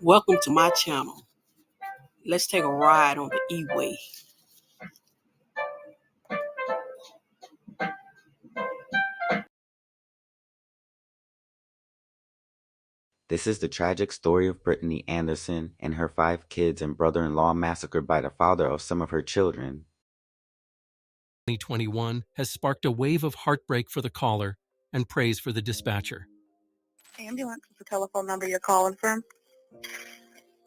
Welcome to my channel. Let's take a ride on the E-Way. This is the tragic story of Brittany Anderson and her 5 kids and brother-in-law massacred by the father of some of her children. 2021 has sparked a wave of heartbreak for the caller and praise for the dispatcher. Ambulance is the telephone number you're calling from.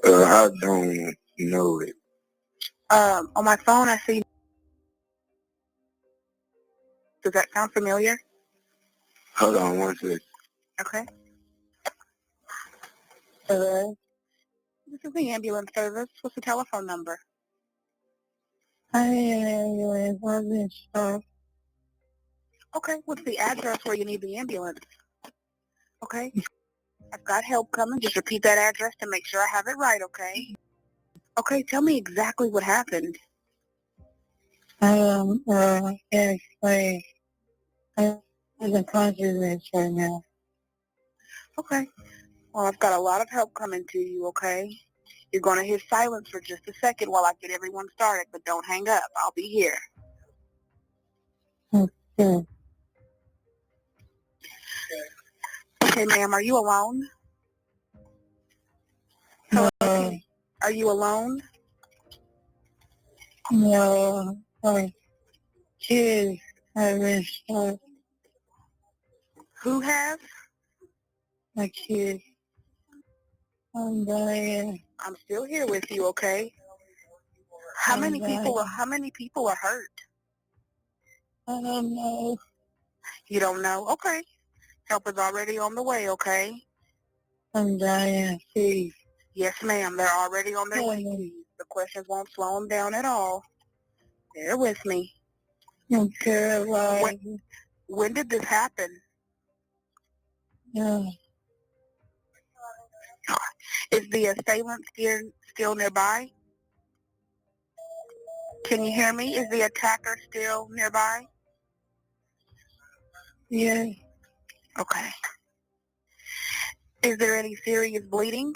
I don't know it. On my phone I see. Does that sound familiar? Hold on one second. Okay. Hello? This is the ambulance service. What's the telephone number? I need an ambulance. What's this? Okay, what's the address where you need the ambulance? Okay. I've got help coming. Just repeat that address to make sure I have it right, okay? Okay, tell me exactly what happened. Can't explain. I'm in consciousness right now. Okay. Well, I've got a lot of help coming to you, okay? You're going to hit silence for just a second while I get everyone started, but don't hang up. I'll be here. Okay. Okay, ma'am, are you alone? Hello? Okay. Are you alone? No. My kids have been shot. Who has? My kids. I'm dying. I'm still here with you, okay? How many people are hurt? I don't know. You don't know? Okay. Help is already on the way, okay? I'm dying, please. Yes, ma'am. They're already on their way to you. The questions won't slow them down at all. Bear with me. Okay, when did this happen? Yeah. Is the assailant still nearby? Can you hear me? Is the attacker still nearby? Yeah. Okay. Is there any serious bleeding?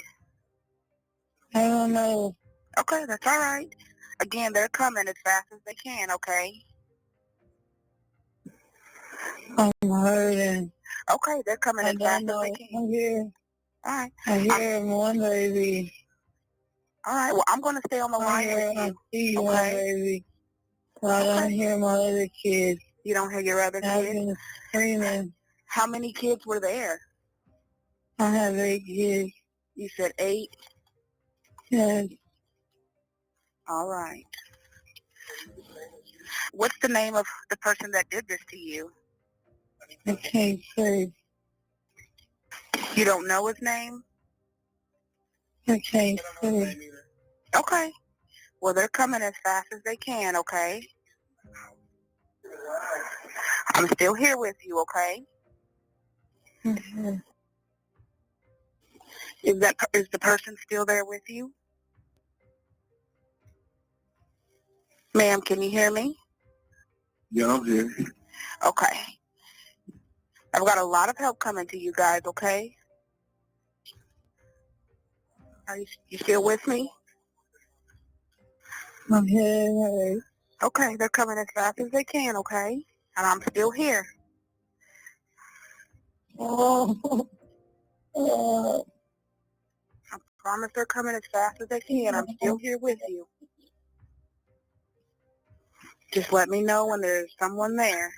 I don't know. Okay, that's all right. Again, they're coming as fast as they can, okay? I'm hurting. Okay, they're coming as fast as they can. I'm here. All right. I hear one baby. All right, well, I'm going to stay on the line with you. I see one baby. I don't hear my other kids. You don't hear your other kids? I've been screaming. How many kids were there? I have 8 kids. You said 8? Yes. All right. What's the name of the person that did this to you? I can't say. You don't know his name? I can't say. Okay. Well, they're coming as fast as they can, okay? I'm still here with you, okay? Mm-hmm. Is the person still there with you? Ma'am, can you hear me? Yeah, I'm here. Okay. I've got a lot of help coming to you guys, okay? Are you still with me? I'm here. Okay, they're coming as fast as they can, okay? And I'm still here. Oh. I promise they're coming as fast as they can. I'm still here with you. Just let me know when there's someone there.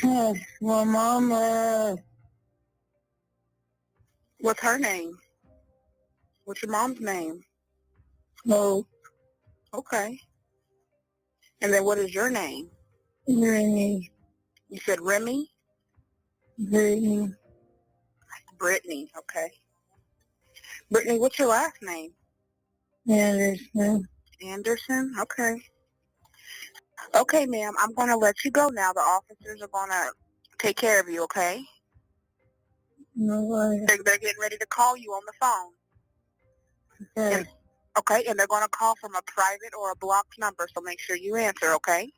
Yes, my mama. What's her name? What's your mom's name? No. Okay. And then what is your name? Remy. You said Remy? Brittany. Brittany, okay. Brittany, what's your last name? Anderson. Anderson, okay. Okay, ma'am, I'm going to let you go now. The officers are going to take care of you, okay? No worries. They're getting ready to call you on the phone. Okay. Okay, and they're going to call from a private or a blocked number, so make sure you answer, okay?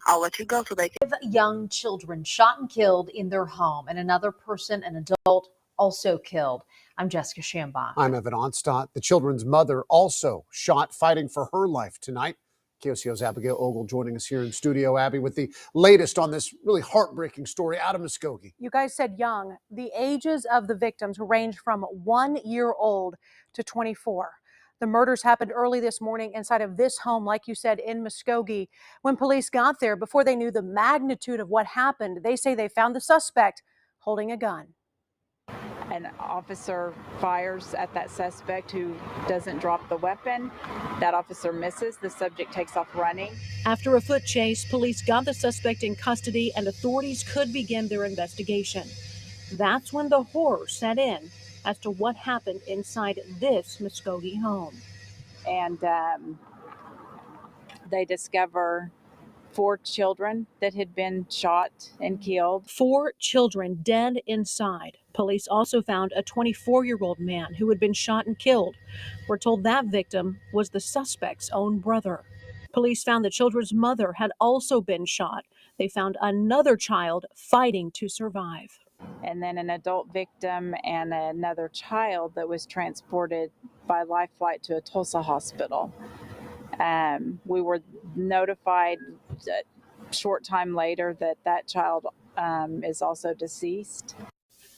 I'll let you go so they can. Young children shot and killed in their home, and another person, an adult, also killed. I'm Jessica Shambach. I'm Evan Onstadt. The children's mother also shot fighting for her life tonight. KOCO's Abigail Ogle joining us here in studio. Abby, with the latest on this really heartbreaking story out of Muskogee. You guys said young. The ages of the victims range from 1 year old to 24. The murders happened early this morning inside of this home, like you said, in Muskogee. When police got there, before they knew the magnitude of what happened, they say they found the suspect holding a gun. An officer fires at that suspect who doesn't drop the weapon. That officer misses. The subject takes off running. After a foot chase, police got the suspect in custody and authorities could begin their investigation. That's when the horror set in as to what happened inside this Muskogee home. And they discover 4 children that had been shot and killed. 4 children dead inside. Police also found a 24-year-old man who had been shot and killed. We're told that victim was the suspect's own brother. Police found the children's mother had also been shot. They found another child fighting to survive. And then an adult victim and another child that was transported by life flight to a Tulsa hospital. We were notified a short time later that child is also deceased.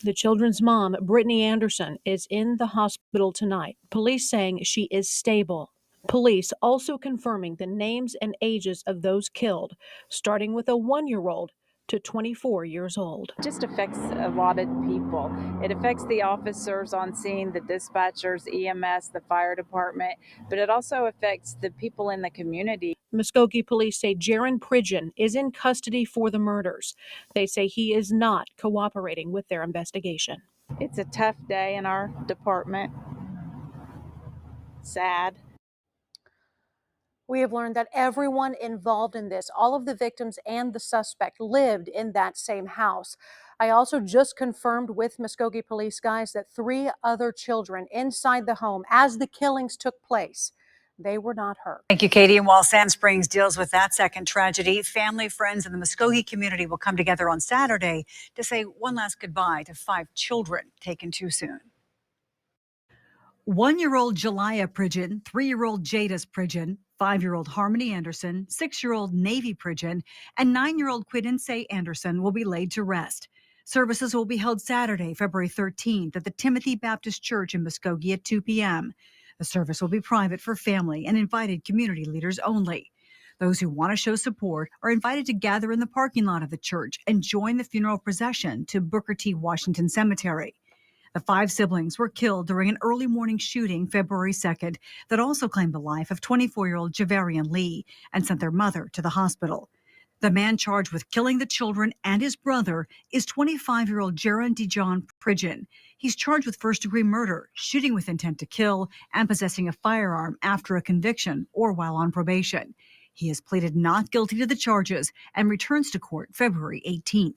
The children's mom, Brittany Anderson, is in the hospital tonight. Police saying she is stable. Police also confirming the names and ages of those killed, starting with a 1-year-old to 24 years old. It just affects a lot of people. It affects the officers on scene, the dispatchers, EMS, the fire department, but it also affects the people in the community. Muskogee police say Jaron Pridgeon is in custody for the murders. They say he is not cooperating with their investigation. It's a tough day in our department. Sad. We have learned that everyone involved in this, all of the victims and the suspect, lived in that same house. I also just confirmed with Muskogee police guys that 3 other children inside the home as the killings took place, they were not hurt. Thank you, Katie. And while Sand Springs deals with that second tragedy, family, friends, and the Muskogee community will come together on Saturday to say one last goodbye to 5 children taken too soon. 1-year-old Jelaya Pridgeon, 3-year-old Jadis Pridgeon, 5-year-old Harmony Anderson, 6-year-old Navy Pridgeon, and 9-year-old Quidince Anderson will be laid to rest. Services will be held Saturday, February 13th at the Timothy Baptist Church in Muskogee at 2 p.m. The service will be private for family and invited community leaders only. Those who want to show support are invited to gather in the parking lot of the church and join the funeral procession to Booker T. Washington Cemetery. The 5 siblings were killed during an early morning shooting February 2nd that also claimed the life of 24-year-old Javarian Lee and sent their mother to the hospital. The man charged with killing the children and his brother is 25-year-old Jaron Dijon Pridgeon. He's charged with first-degree murder, shooting with intent to kill, and possessing a firearm after a conviction or while on probation. He has pleaded not guilty to the charges and returns to court February 18th.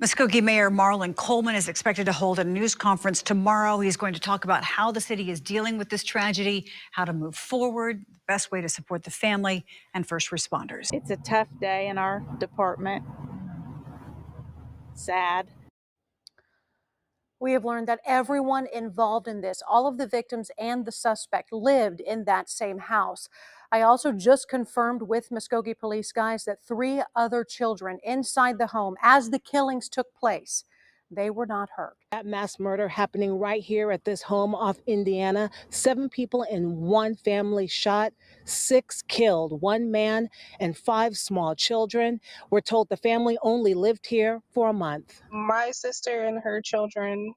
Muskogee Mayor Marlon Coleman is expected to hold a news conference tomorrow. He's going to talk about how the city is dealing with this tragedy, how to move forward, the best way to support the family and first responders. It's a tough day in our department. Sad. We have learned that everyone involved in this, all of the victims and the suspect, lived in that same house. I also just confirmed with Muskogee police guys that 3 other children inside the home as the killings took place, they were not hurt. That mass murder happening right here at this home off Indiana. 7 people in one family shot, 6 killed, 1 man and 5 small children. We're told the family only lived here for a month. My sister and her children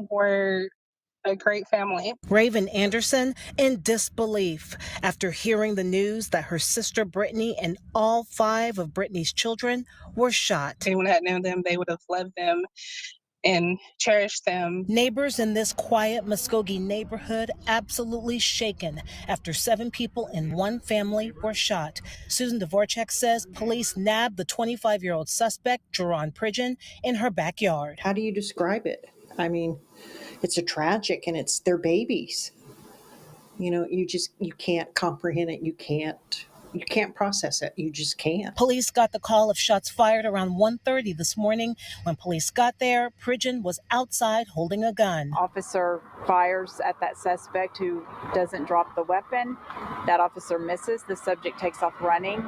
were a great family. Raven Anderson in disbelief after hearing the news that her sister Brittany and all 5 of Brittany's children were shot. If anyone had known them, they would have loved them and cherished them. Neighbors in this quiet Muskogee neighborhood absolutely shaken after 7 people in one family were shot. Susan Dvorak says police nabbed the 25-year-old suspect, Jaron Pridgeon, in her backyard. How do you describe it? I mean, it's a tragic and it's their babies. You know, you can't comprehend it. You can't You can't process it. You just can't. Police got the call of shots fired around 1:30 this morning. When police got there, Pridgen was outside holding a gun. Officer fires at that suspect who doesn't drop the weapon. That officer misses. The subject takes off running.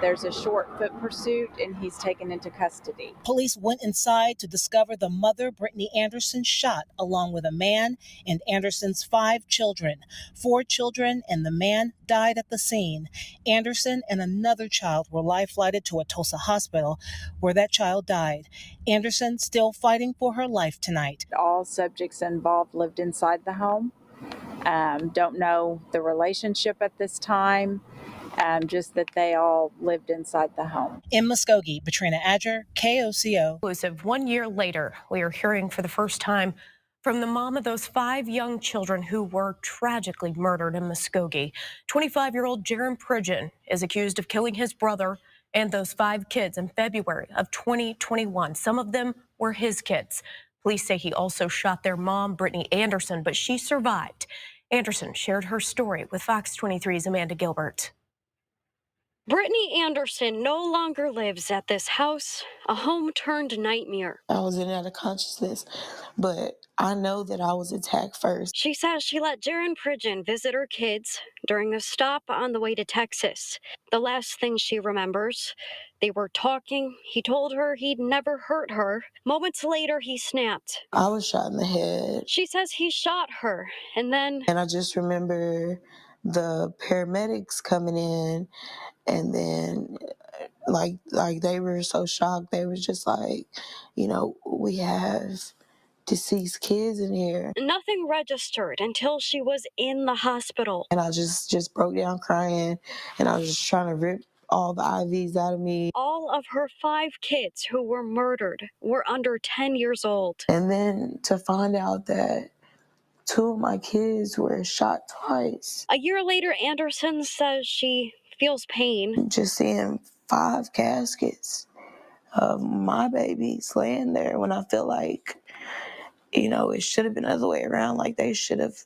There's a short foot pursuit, and he's taken into custody. Police went inside to discover the mother, Brittany Anderson, shot along with a man and Anderson's 5 children. 4 children and the man died at the scene. Anderson and another child were life-flighted to a Tulsa hospital where that child died. Anderson still fighting for her life tonight. All subjects involved lived inside the home. Don't know the relationship at this time. Just that they all lived inside the home. In Muskogee, Brittany Anderson, KOCO. Exclusive. 1 year later, we are hearing for the first time from the mom of those 5 young children who were tragically murdered in Muskogee. 25-year-old Jaron Pridgen is accused of killing his brother and those 5 kids in February of 2021. Some of them were his kids. Police say he also shot their mom, Brittany Anderson, but she survived. Anderson shared her story with Fox 23's Amanda Gilbert. Brittany Anderson no longer lives at this house, a home turned nightmare. I was in and out of consciousness, but I know that I was attacked first. She says she let Jaron Pridgen visit her kids during a stop on the way to Texas. The last thing she remembers, they were talking. He told her he'd never hurt her. Moments later, he snapped. I was shot in the head. She says he shot her, and then... And I just remember the paramedics coming in, and then like they were so shocked. They were just like, we have deceased kids in here. Nothing registered until she was in the hospital. And I just broke down crying, and I was just trying to rip all the IVs out of me. All of her 5 kids who were murdered were under 10 years old. And then to find out that 2 of my kids were shot twice. A year later, Anderson says she feels pain. Just seeing 5 caskets of my babies laying there when I feel like, it should have been the other way around. Like they should have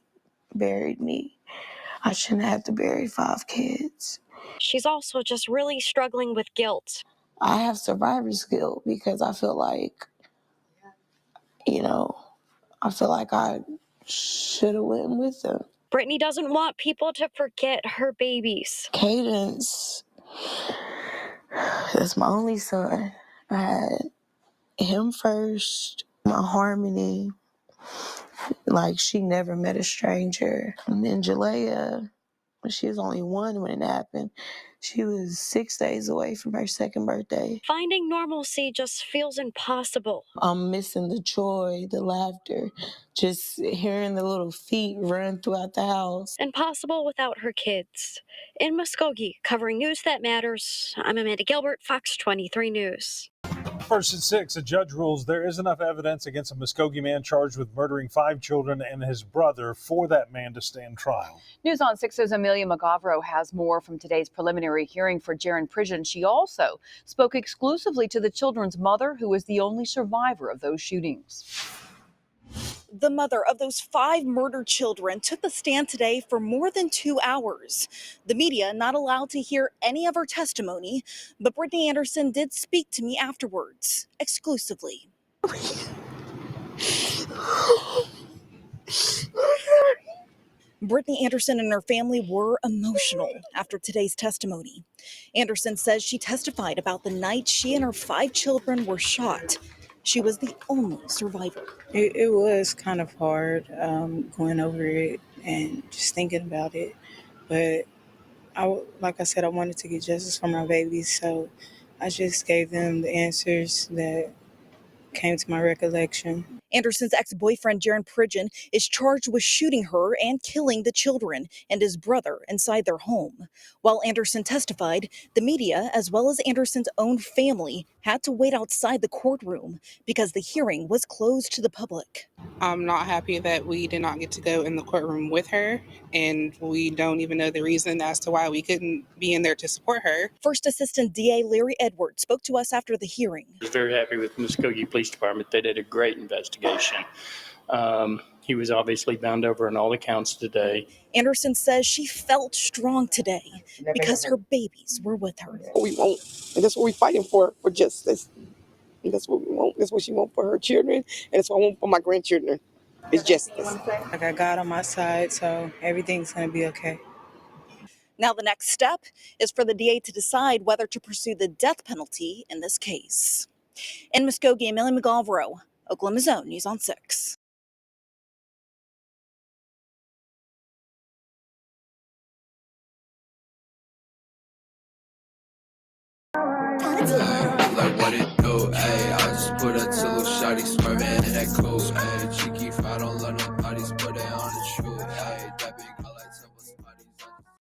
buried me. I shouldn't have to bury 5 kids. She's also just really struggling with guilt. I have survivor's guilt because I feel like, I should have went with them. Brittany doesn't want people to forget her babies. Cadence, that's my only son. I had him first. My Harmony, like she never met a stranger. And then Jalea, she was only 1 when it happened. She was 6 days away from her 2nd birthday. Finding normalcy just feels impossible. I'm missing the joy, the laughter, just hearing the little feet run throughout the house. Impossible without her kids. In Muskogee, covering news that matters, I'm Amanda Gilbert, Fox 23 News. First at 6, a judge rules there is enough evidence against a Muskogee man charged with murdering 5 children and his brother for that man to stand trial. News on 6's Amelia McGavro has more from today's preliminary hearing for Jaron Pridgen. She also spoke exclusively to the children's mother, who is the only survivor of those shootings. The mother of those 5 murdered children took the stand today for more than 2 hours. The media not allowed to hear any of her testimony, but Brittany Anderson did speak to me afterwards, exclusively. Brittany Anderson and her family were emotional after today's testimony. Anderson says she testified about the night she and her 5 children were shot. She was the only survivor. It was kind of hard going over it and just thinking about it. But like I said, I wanted to get justice for my babies. So I just gave them the answers that came to my recollection. Anderson's ex-boyfriend, Jaron Pridgen, is charged with shooting her and killing the children and his brother inside their home. While Anderson testified, the media, as well as Anderson's own family, had to wait outside the courtroom because the hearing was closed to the public. I'm not happy that we did not get to go in the courtroom with her, and we don't even know the reason as to why we couldn't be in there to support her. First Assistant DA Larry Edwards spoke to us after the hearing. I was very happy with the Muskogee Police Department. They did a great investigation. He was obviously bound over on all accounts today. Anderson says she felt strong today because her babies were with her. We won't, and that's what we're fighting for justice. And that's what we want. That's what she wants for her children, and that's what I want for my grandchildren. It's justice. I got God on my side, so everything's going to be okay. Now the next step is for the DA to decide whether to pursue the death penalty in this case. In Muskogee, Amelia McGalvero, Oklahoma's Own News on 6.